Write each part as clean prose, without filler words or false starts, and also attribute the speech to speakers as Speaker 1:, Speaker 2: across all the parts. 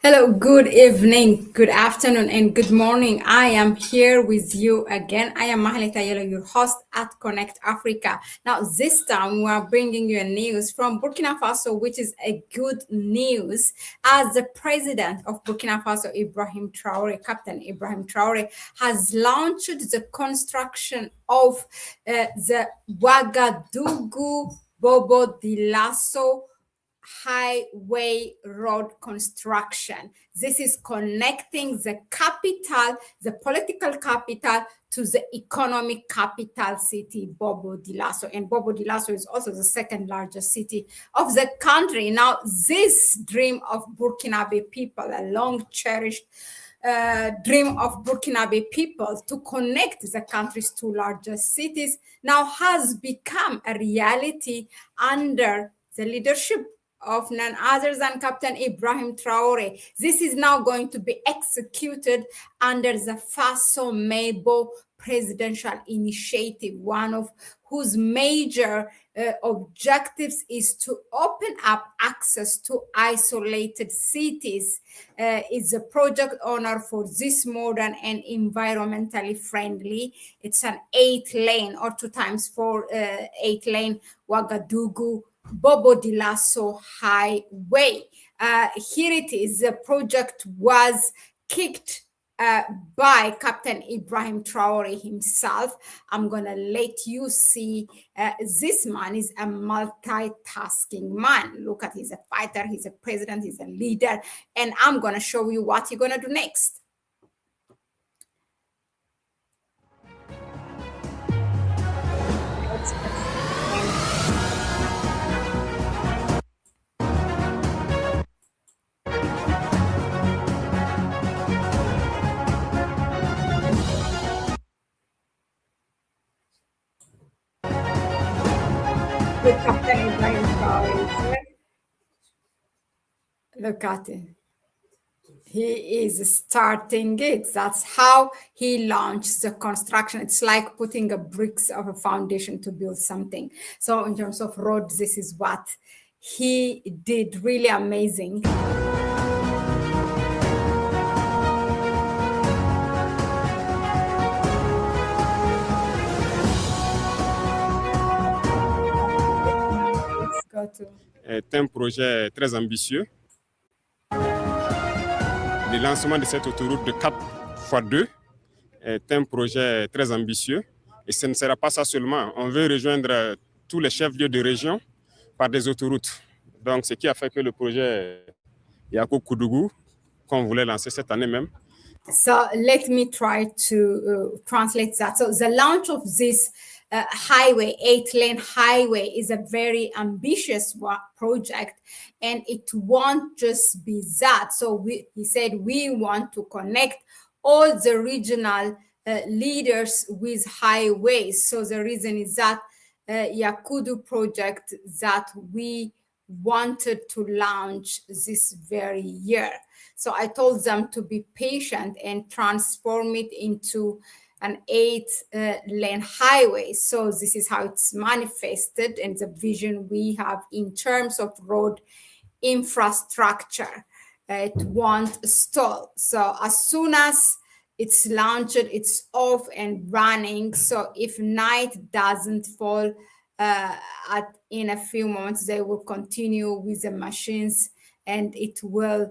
Speaker 1: Hello, good evening, good afternoon, and good morning. I am here with you again. I am Mahalet Ayelo, your host at Connect Africa. Now, this time we are bringing you a news from Burkina Faso, which is a good news, as the president of Burkina Faso, Ibrahim Traore, Captain Ibrahim Traore, has launched the construction of the Ouagadougou Bobo Dioulasso highway road construction. This is connecting the capital, the political capital, to the economic capital city, Bobo Dioulasso. And Bobo Dioulasso is also the second largest city of the country. Now, this dream of Burkinabe people, a long cherished dream of Burkinabe people to connect the country's two largest cities, now has become a reality under the leadership of none other than Captain Ibrahim Traore. This is now going to be executed under the Faso Mabo presidential initiative, one of whose major objectives is to open up access to isolated cities. Is a project owner for this modern and environmentally friendly. It's an 8-lane or 2x4 8-lane Ouagadougou Bobo Dioulasso Highway. Here it is. The project was kicked by Captain Ibrahim Traore himself. I'm going to let you see this man is a multitasking man. Look at, he's a fighter, he's a president, he's a leader, and I'm going to show you what he's going to do next. With Captain Ibrahim Traore. Look at it. He is starting it. That's how he launched the construction. It's like putting a bricks of a foundation to build something. So in terms of roads, this is what he did. Really amazing.
Speaker 2: Est un projet très ambitieux. Le lancement de cette autoroute de 4x2 est un projet très ambitieux. Et ce ne sera pas ça seulement. On veut rejoindre tous les chefs-lieux de région par des autoroutes. Donc, ce qui a fait que le projet Ougadougou, qu'on voulait lancer cette année même.
Speaker 1: So let me try to translate that. So the launch of this highway, 8-lane highway, is a very ambitious project, and it won't just be that. So he said we want to connect all the regional leaders with highways. So the reason is that Ougadougou project that we wanted to launch this very year. So I told them to be patient and transform it into an 8-lane highway. So this is how it's manifested and the vision we have in terms of road infrastructure. It won't stall. So as soon as it's launched, it's off and running. So if night doesn't fall in a few moments, they will continue with the machines, and it will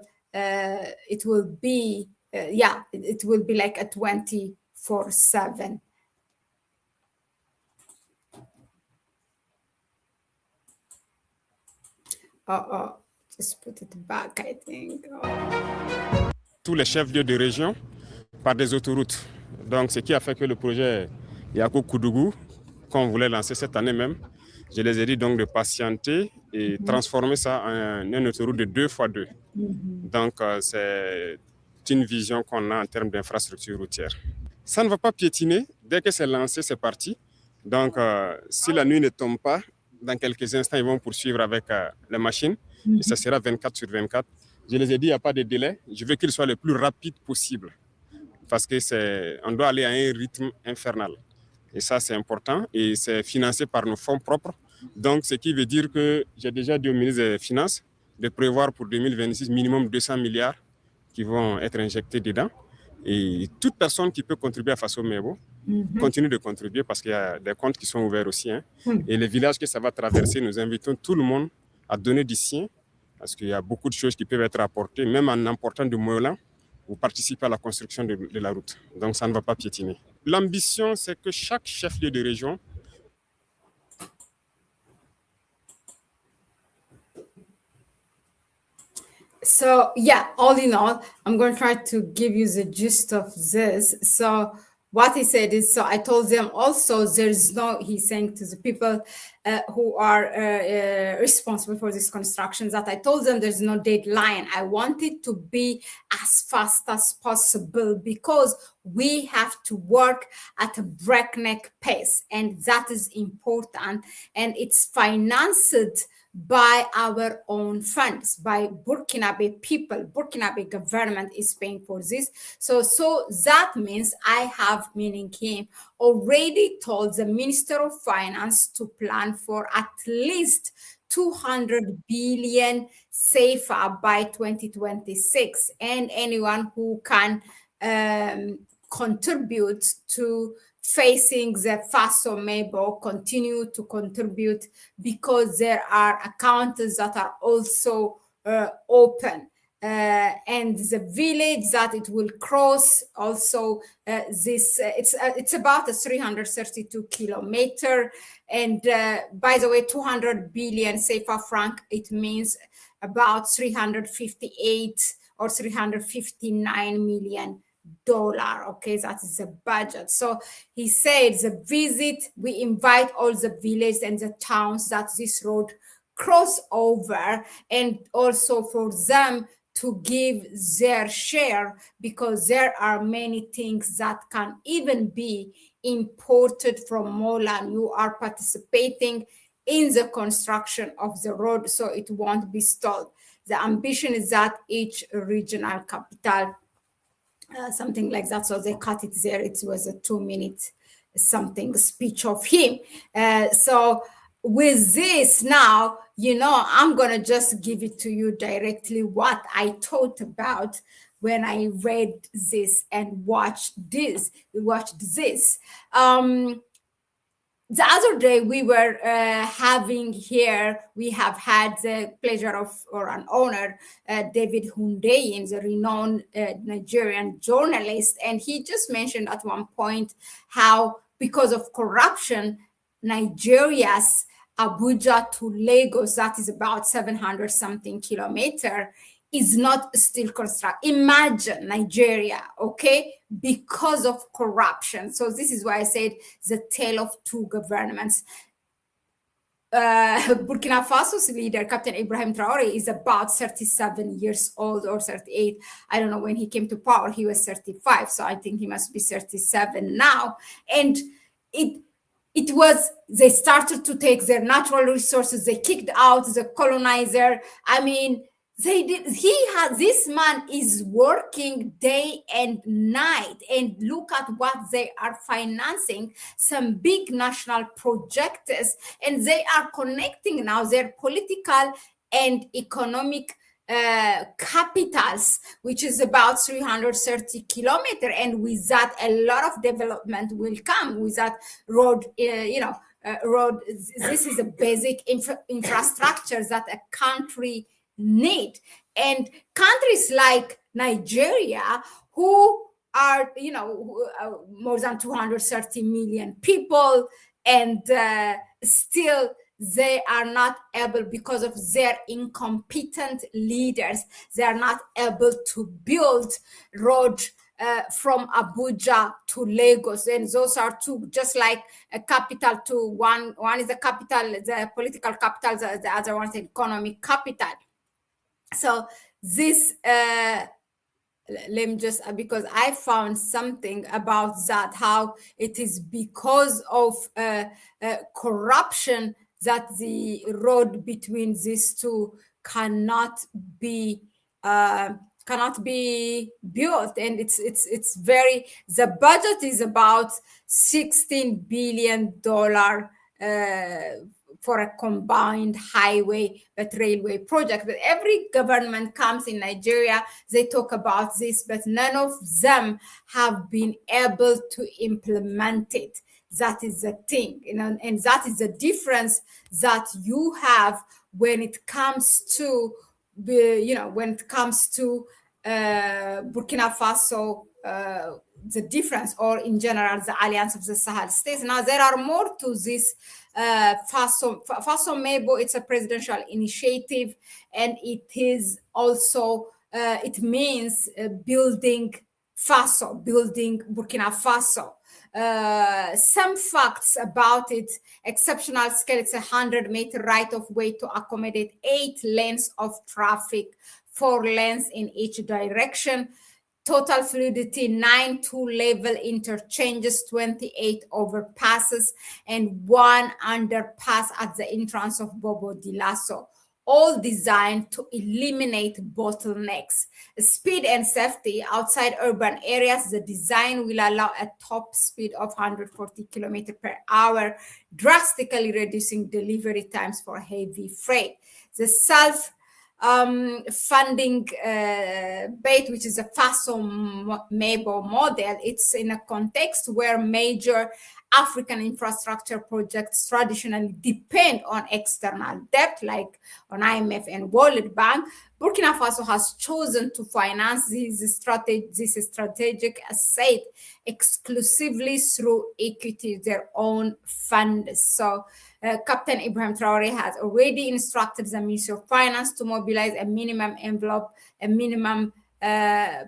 Speaker 1: be like a 24/7. Just put it back, I think.
Speaker 2: Tous les chefs-lieux de région par des autoroutes. Donc, ce qui a fait que le projet Ougadougou, qu'on voulait lancer cette année même, je les ai dit donc de patienter et transformer ça en une autoroute de 2x2. Donc, c'est une vision qu'on a en termes d'infrastructure routière. Ça ne va pas piétiner. Dès que c'est lancé, c'est parti. Donc, si la nuit ne tombe pas, dans quelques instants, ils vont poursuivre avec les machines. Et ça sera 24/24. Je les ai dit, il n'y a pas de délai. Je veux qu'il soit le plus rapide possible. Parce qu'on doit aller à un rythme infernal. Et ça, c'est important. Et c'est financé par nos fonds propres. Donc, ce qui veut dire que j'ai déjà dit au ministre des Finances de prévoir pour 2026 minimum 200 milliards qui vont être injectés dedans. Et toute personne qui peut contribuer à Faso Mebo continue de contribuer parce qu'il y a des comptes qui sont ouverts aussi. Et les villages que ça va traverser, nous invitons tout le monde à donner du sien parce qu'il y a beaucoup de choses qui peuvent être apportées, même en important du moellon, vous participez à la construction de la route. Donc ça ne va pas piétiner. L'ambition, c'est que chaque chef-lieu de région
Speaker 1: So yeah, all in all, I'm going to try to give you the gist of this. So what he said is, so I told them also there's no, he's saying to the people who are responsible for this construction, that I told them there's no deadline. I want it to be as fast as possible because we have to work at a breakneck pace, and that is important, and it's financed by our own funds, by Burkinabe people. Burkinabe government is paying for this. So that means I have, meaning him, already told the Minister of Finance to plan for at least 200 billion SEFA by 2026. And anyone who can contribute to facing the Faso Mebo continue to contribute, because there are accounts that are also open. And the village that it will cross also it's about a 332 kilometer, and by the way, 200 billion CFA franc, it means about 358 or 359 million dollar. Okay, that is the budget. So he said the visit, we invite all the villages and the towns that this road cross over, and also for them to give their share, because there are many things that can even be imported from Molan. You are participating in the construction of the road, so it won't be stalled. The ambition is that each regional capital something like that. So they cut it there. It was a 2-minute something speech of him. So with this now, I'm going to just give it to you directly what I thought about when I read this and watched this. The other day we were we have had the pleasure of, or an honor, David Hundeyin, the renowned Nigerian journalist, and he just mentioned at one point how, because of corruption, Nigeria's Abuja to Lagos, that is about 700 something kilometer, is not still constructed. Imagine Nigeria, okay, because of corruption. So this is why I said the tale of two governments. Burkina Faso's leader, Captain Ibrahim Traore, is about 37 years old or 38. I don't know, when he came to power, he was 35. So I think he must be 37 now. And it was, they started to take their natural resources. They kicked out the colonizer. I mean, this man is working day and night, and look at what they are financing, some big national projects, and they are connecting now their political and economic capitals, which is about 330 kilometers, and with that a lot of development will come with that road. Road, this is a basic infrastructure that a country need. And countries like Nigeria, who are more than 230 million people, and still they are not able, because of their incompetent leaders, they are not able to build road from Abuja to Lagos. And those are two, just like a capital to one is the capital, the political capital, the other one is the economic capital. So this, let me just, because I found something about that, how it is because of corruption that the road between these two cannot be built. And it's very, the budget is about $16 billion for a combined highway but railway project. But every government comes in Nigeria, they talk about this, but none of them have been able to implement it. That is the thing, and that is the difference that you have when it comes to Burkina Faso, the difference, or in general, the Alliance of the Sahel States. Now, there are more to this Faso Mebo. It's a presidential initiative, and it is also, it means building Burkina Faso. Some facts about it: exceptional scale. It's 100-meter right of way to accommodate 8 lanes of traffic, 4 lanes in each direction. Total fluidity: 9 two-level interchanges, 28 overpasses, and 1 underpass at the entrance of Bobo Dioulasso, all designed to eliminate bottlenecks. Speed and safety: outside urban areas, the design will allow a top speed of 140 kilometers per hour, drastically reducing delivery times for heavy freight. The funding bait, which is a Faso Mebo model, it's in a context where major African infrastructure projects traditionally depend on external debt, like on IMF and World Bank. Burkina Faso has chosen to finance this strategic asset exclusively through equity, their own funds. So Captain Ibrahim Traore has already instructed the Ministry of Finance to mobilize a minimum envelope, a minimum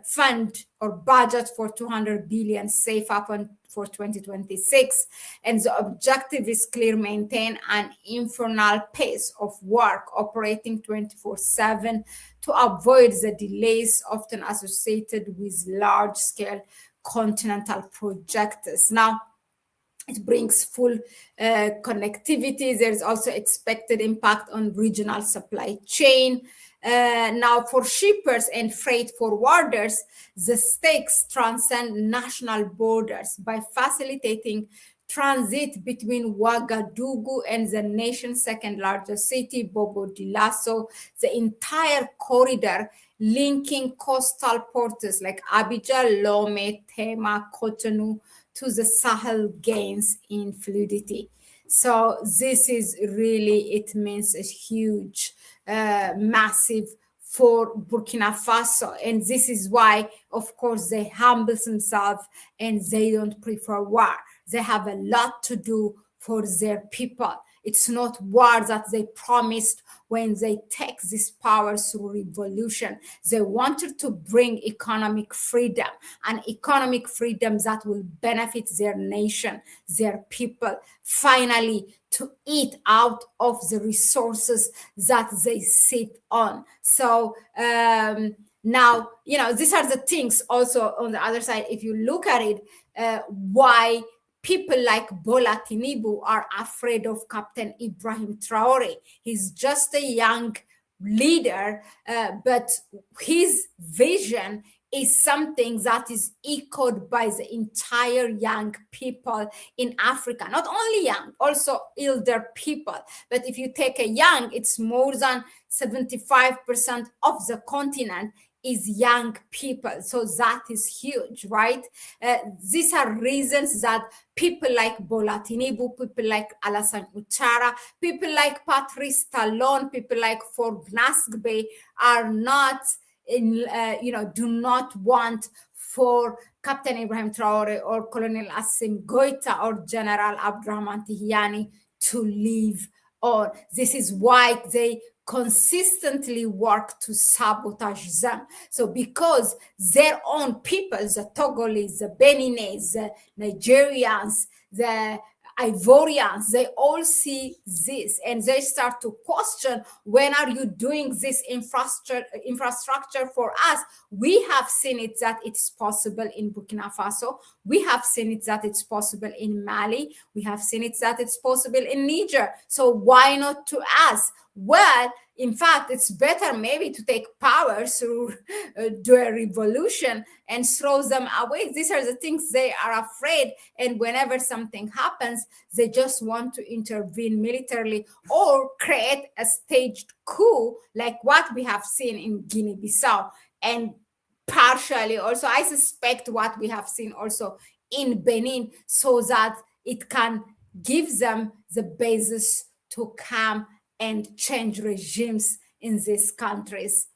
Speaker 1: fund or budget for 200 billion safe haven for 2026. And the objective is clear: maintain an infernal pace of work, operating 24/7 to avoid the delays often associated with large-scale continental projects. Now, it brings full connectivity. There's also expected impact on regional supply chain. Now, for shippers and freight forwarders, the stakes transcend national borders by facilitating transit between Ouagadougou and the nation's second largest city, Bobo Dioulasso. The entire corridor linking coastal ports like Abidjan, Lomé, Tema, Cotonou to the Sahel gains in fluidity. So this is really, it means a huge, massive for Burkina Faso. And this is why, of course, they humble themselves and they don't prefer war. They have a lot to do for their people. It's not war that they promised when they take this power through revolution. They wanted to bring economic freedom, and economic freedom that will benefit their nation, their people, finally to eat out of the resources that they sit on. So now, these are the things also on the other side. If you look at it, why people like Bola Tinubu are afraid of Captain Ibrahim Traore. He's just a young leader, but his vision is something that is echoed by the entire young people in Africa. Not only young, also elder people. But if you take a young, it's more than 75% of the continent is young people. So that is huge, right? These are reasons that people like Bola Tinubu, people like Alassane Ouattara, people like Patrice Talon, people like Ford Nasgbe are not do not want for Captain Ibrahim Traore or Colonel Assimi Goita or General Abdurrahman Tihiani to live on. This is why they consistently work to sabotage them. So because their own people, the Togolese, the Beninese, the Nigerians, the Ivorians, they all see this and they start to question, when are you doing this infrastructure for us? We have seen it that it's possible in Burkina Faso. We have seen it that it's possible in Mali. We have seen it that it's possible in Niger. So why not to us? Well, in fact, it's better maybe to take power through do a revolution and throw them away. These are the things they are afraid. And whenever something happens, they just want to intervene militarily or create a staged coup like what we have seen in Guinea-Bissau. And partially also, I suspect what we have seen also in Benin, so that it can give them the basis to come and change regimes in these countries.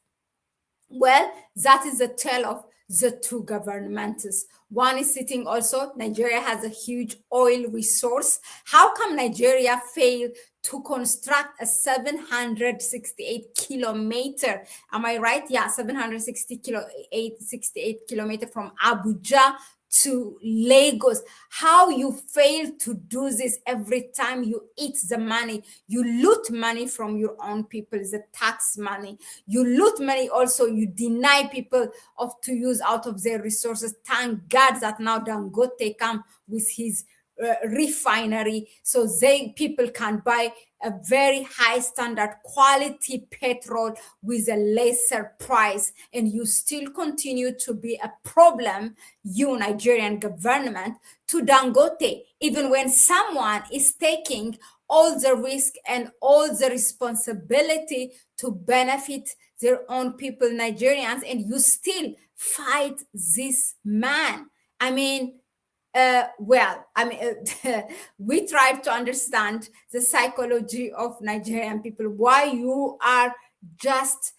Speaker 1: Well, that is the tale of the two governments. One is sitting also, Nigeria has a huge oil resource. How come Nigeria failed to construct a 768 kilometer? Am I right? Yeah, 768 kilometer from Abuja to Lagos. How you fail to do this every time you eat the money, you loot money from your own people, the tax money. You loot money also, you deny people of to use out of their resources. Thank God that now Dangote come with his refinery, so people can buy a very high standard quality petrol with a lesser price, and you still continue to be a problem, you Nigerian government, to Dangote, even when someone is taking all the risk and all the responsibility to benefit their own people, Nigerians, and you still fight this man. I mean, we tried to understand the psychology of Nigerian people, why you are just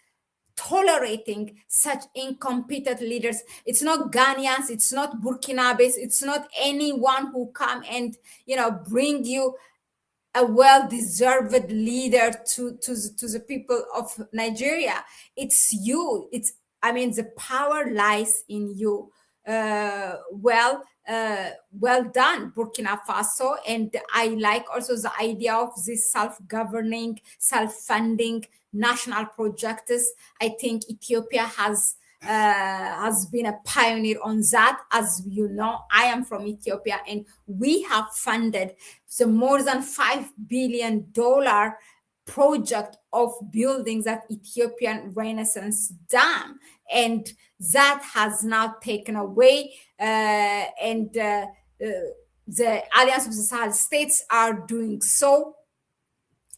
Speaker 1: tolerating such incompetent leaders. It's not Ghanaians, it's not Burkinabes, it's not anyone who come and bring you a well-deserved leader to the people of Nigeria. It's you. The power lies in you. Well done, Burkina Faso. And I like also the idea of this self-governing, self-funding national projects. I think Ethiopia has been a pioneer on that. As you know, I am from Ethiopia, and we have funded the more than $5 billion project of building that Ethiopian Renaissance Dam, and that has now taken away. The Alliance of the Sahel States are doing so,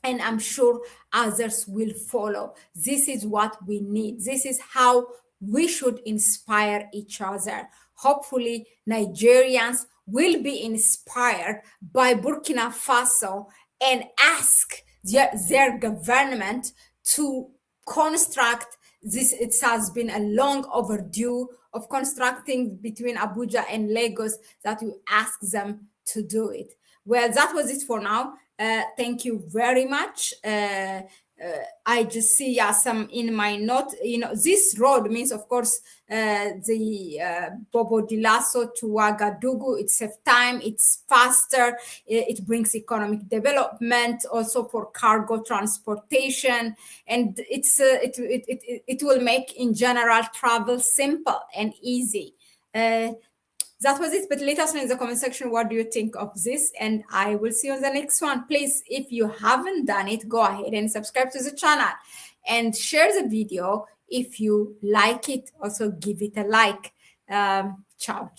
Speaker 1: and I'm sure others will follow. This is what we need. This is how we should inspire each other. Hopefully, Nigerians will be inspired by Burkina Faso and ask their government to construct this. It has been a long overdue of constructing between Abuja and Lagos, that you ask them to do it. Well, that was it for now. Thank you very much. I just see some in my note. This road means, of course, the Bobo Dioulasso to Ougadougou. It saves time. It's faster. It brings economic development, also for cargo transportation, and it will make in general travel simple and easy. That was it, but let us know in the comment section what do you think of this, and I will see you on the next one. Please, if you haven't done it, go ahead and subscribe to the channel and share the video if you like it. Also give it a like. Ciao.